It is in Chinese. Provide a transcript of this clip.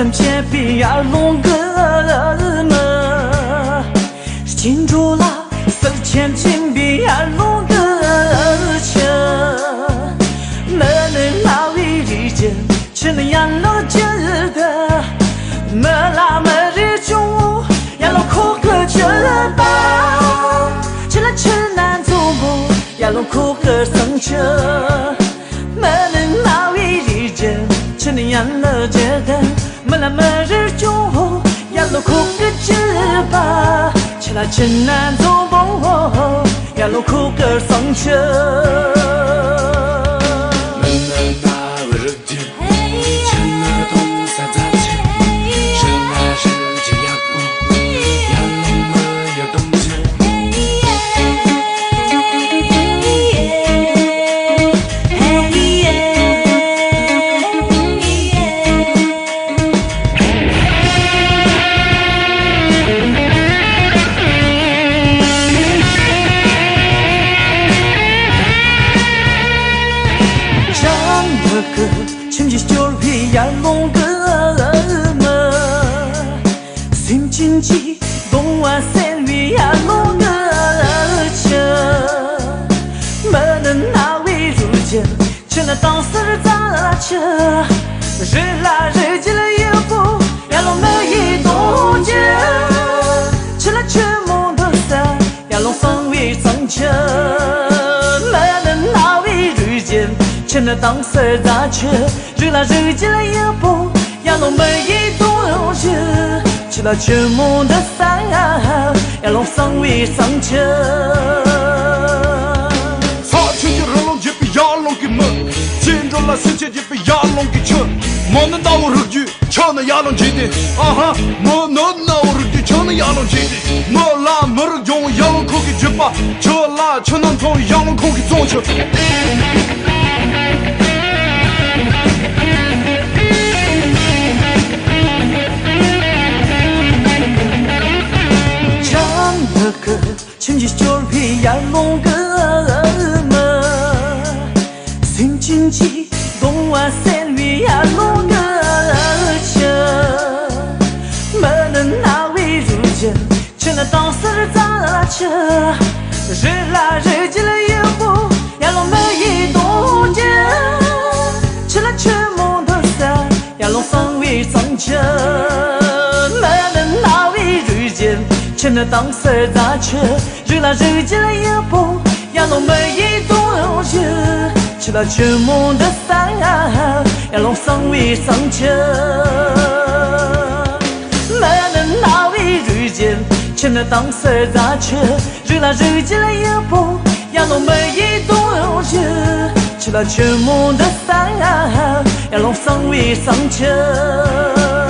分偏比呀龙哥们，进入了4000金币呀龙哥钱，没能拿为理解，只能养老觉得，没拉没日中呀龙苦个绝吧，只能吃难做梦呀龙苦个生气，没能拿为理解。只能养了觉得，没来没日中呀路苦个绝吧，起来真难做梦呀路苦个生气。成绩就比呀龙哥们，新经济东湾三位呀龙哥钱，没能拿为如今，只能当时咋吃？日来日去了也不呀龙没一动静，吃了全部都散呀龙三位挣钱，没能拿为如今。只能当时咋吃？日来日去了也不呀龙没一动静，吃了全部的散呀龙三位上车。差钱就让龙就被呀龙给闷，见着了世界就被呀龙给吃，没能到我日句，抢那呀龙记的，啊哈，没能到我日句，抢那呀龙记的，没拉没日用呀龙口给绝吧，吃啦吃能从呀龙口给总吃。成绩就比呀龙哥们，新经济东湾三位呀龙哥钱，没能拿为如今，只能当时咋吃？日来日去了也不呀龙没一动静，吃了全部都散呀龙三位挣钱，没能拿为如今。只能当时咋吃？日来日去了也不呀龙没一动静，吃了全部的散呀龙三位上车，没能拿为如今。只能当时咋吃？日来日去了也不呀龙没一动静，吃了全部的散呀龙三位上车。